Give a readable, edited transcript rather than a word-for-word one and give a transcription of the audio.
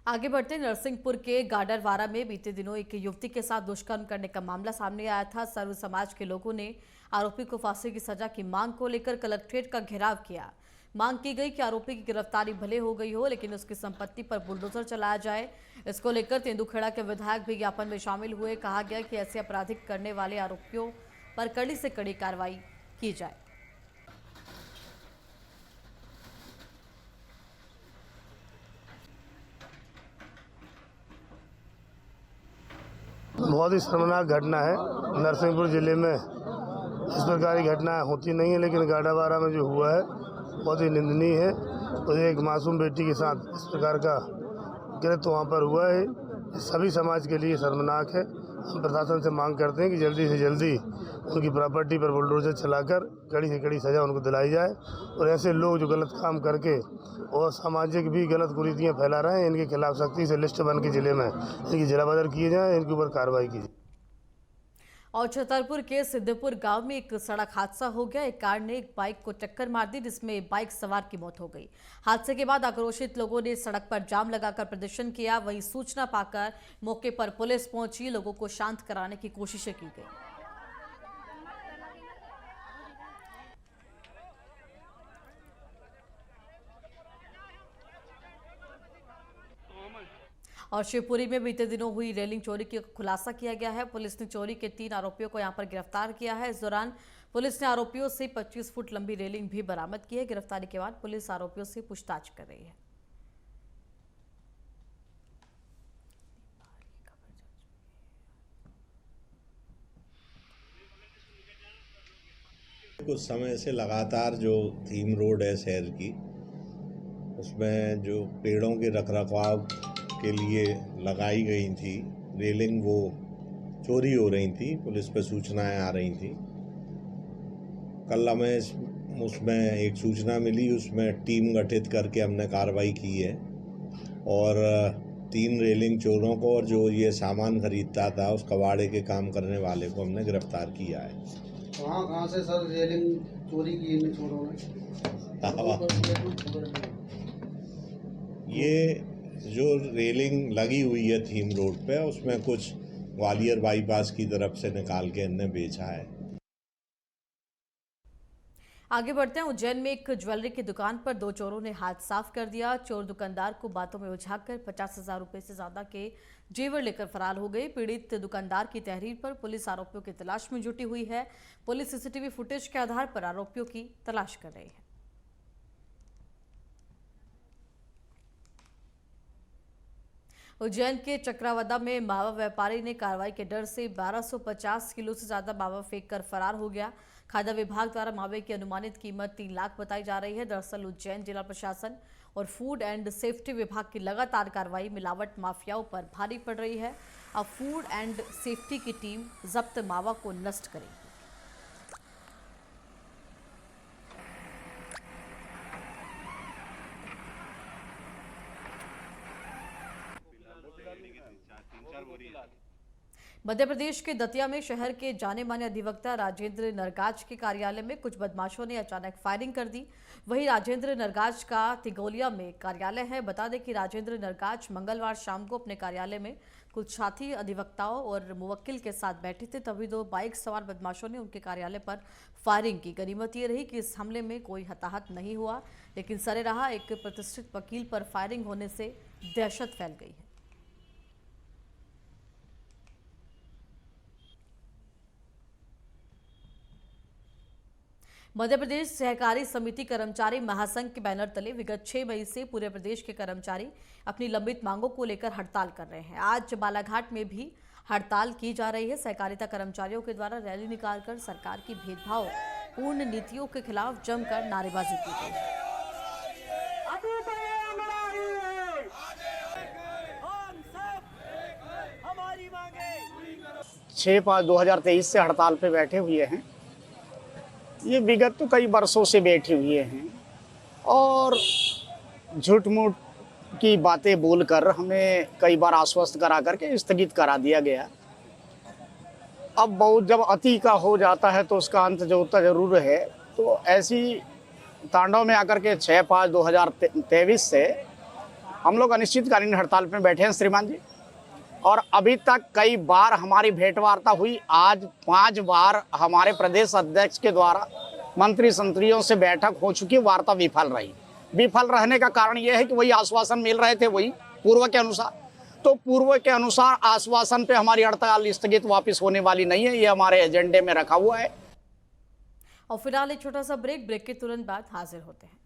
आगे बढ़ते नरसिंहपुर के गाडरवारा में बीते दिनों एक युवती के साथ दुष्कर्म करने का मामला सामने आया था। सर्व समाज के लोगों ने आरोपी को फांसी की सजा की मांग को लेकर कलेक्ट्रेट का घेराव किया। मांग की गई कि आरोपी की गिरफ्तारी भले हो गई हो, लेकिन उसकी संपत्ति पर बुलडोजर चलाया जाए। इसको लेकर तेंदुखेड़ा के विधायक भी ज्ञापन में शामिल हुए। कहा गया कि ऐसे आपराधिक करने वाले आरोपियों पर कड़ी से कड़ी कार्रवाई की जाए। बहुत ही शर्मनाक घटना है। नरसिंहपुर जिले में इस प्रकार की घटनाएं होती नहीं है, लेकिन गाडावारा में जो हुआ है बहुत ही निंदनीय है। और एक मासूम बेटी के साथ इस प्रकार का कृत्य वहाँ पर हुआ है, सभी समाज के लिए शर्मनाक है। हम प्रशासन से मांग करते हैं कि जल्दी से जल्दी उनकी प्रॉपर्टी पर बुलडोजर चलाकर कड़ी से कड़ी सज़ा उनको दिलाई जाए। और ऐसे लोग जो गलत काम करके और सामाजिक भी गलत कुरीतियाँ फैला रहे हैं, इनके खिलाफ सख्ती से लिस्ट बन के जिले में इनकी जिलाबदर किए जाए, इनके ऊपर कार्रवाई की जाए। और छतरपुर के सिद्धपुर गांव में एक सड़क हादसा हो गया। एक कार ने एक बाइक को टक्कर मार दी, जिसमें बाइक सवार की मौत हो गई। हादसे के बाद आक्रोशित लोगों ने सड़क पर जाम लगाकर प्रदर्शन किया। वहीं सूचना पाकर मौके पर पुलिस पहुंची, लोगों को शांत कराने की कोशिशें की गई। और शिवपुरी में बीते दिनों हुई रेलिंग चोरी का खुलासा किया गया है। पुलिस ने चोरी के 3 आरोपियों को यहां पर गिरफ्तार किया है। इस दौरान पुलिस ने आरोपियों से 25 फुट लंबी रेलिंग भी बरामद की है। गिरफ्तारी के बाद पुलिस आरोपियों से पूछताछ कर रही है। कुछ समय से लगातार जो थीम रोड है शहर की, उसमें जो पेड़ों के रखरखाव के लिए लगाई गई थी रेलिंग, वो चोरी हो रही थी। पुलिस पे सूचनाएं आ रही थी। कल हमें उसमें एक सूचना मिली, उसमें टीम गठित करके हमने कार्रवाई की है और 3 रेलिंग चोरों को और जो ये सामान खरीदता था उस कबाड़े के काम करने वाले को हमने गिरफ्तार किया है। कहाँ से सर रेलिंग चोरी की इन चोरों ने? ये जो रेलिंग लगी हुई है थीम रोड पे, उसमें कुछ ग्वालियर बाईपास की तरफ से निकाल के इन्हें बेचा है। आगे बढ़ते हैं। उज्जैन में एक ज्वेलरी की दुकान पर 2 चोरों ने हाथ साफ कर दिया। चोर दुकानदार को बातों में उलझाकर 50,000 रुपए से ज्यादा के जेवर लेकर फरार हो गए। पीड़ित दुकानदार की तहरीर पर पुलिस आरोपियों की तलाश में जुटी हुई है। पुलिस सीसीटीवी फुटेज के आधार पर आरोपियों की तलाश कर रही है। उज्जैन के चक्रावदा में मावा व्यापारी ने कार्रवाई के डर से 1250 किलो से ज्यादा मावा फेंक कर फरार हो गया। खाद्य विभाग द्वारा मावे की अनुमानित कीमत 3 लाख बताई जा रही है। दरअसल उज्जैन जिला प्रशासन और फूड एंड सेफ्टी विभाग की लगातार कार्रवाई मिलावट माफियाओं पर भारी पड़ रही है। अब फूड एंड सेफ्टी की टीम जब्त मावा को नष्ट करेगी। मध्य प्रदेश के दतिया में शहर के जाने माने अधिवक्ता राजेंद्र नरगाज के कार्यालय में कुछ बदमाशों ने अचानक फायरिंग कर दी। वहीं राजेंद्र नरगाज का तिगोलिया में कार्यालय है। बता दें कि राजेंद्र नरगाज मंगलवार शाम को अपने कार्यालय में कुछ साथी अधिवक्ताओं और मुवक्किल के साथ बैठे थे, तभी 2 बाइक सवार बदमाशों ने उनके कार्यालय पर फायरिंग की। गनीमत ये रही कि इस हमले में कोई हताहत नहीं हुआ, लेकिन सरेराह एक प्रतिष्ठित वकील पर फायरिंग होने से दहशत फैल गई है। मध्य प्रदेश सहकारी समिति कर्मचारी महासंघ के बैनर तले विगत 6 मई से पूरे प्रदेश के कर्मचारी अपनी लंबित मांगों को लेकर हड़ताल कर रहे हैं। आज बालाघाट में भी हड़ताल की जा रही है। सहकारिता कर्मचारियों के द्वारा रैली निकालकर सरकार की भेदभाव पूर्ण नीतियों के खिलाफ जमकर नारेबाजी की गई। 6/5/2023 से हड़ताल पे बैठे हुए हैं। ये विगत तो कई वर्षों से बैठे हुए हैं और झूठ मूठ की बातें बोलकर हमें कई बार आश्वस्त करा करके स्थगित करा दिया गया। अब बहुत जब अति का हो जाता है तो उसका अंत जो होता जरूर है। तो ऐसी तांडव में आकर के 6/5/2023 से हम लोग अनिश्चितकालीन हड़ताल पे बैठे हैं श्रीमान जी, और अभी तक कई बार हमारी भेंटवार्ता हुई। आज 5 बार हमारे प्रदेश अध्यक्ष के द्वारा मंत्री संतरियों से बैठक हो चुकी, वार्ता विफल रही। विफल रहने का कारण यह है कि वही आश्वासन मिल रहे थे, वही पूर्व के अनुसार। तो पूर्व के अनुसार आश्वासन पे हमारी हड़ताल स्थगित वापस होने वाली नहीं है, ये हमारे एजेंडे में रखा हुआ है। और फिलहाल एक छोटा सा ब्रेक के तुरंत बाद हाजिर होते हैं।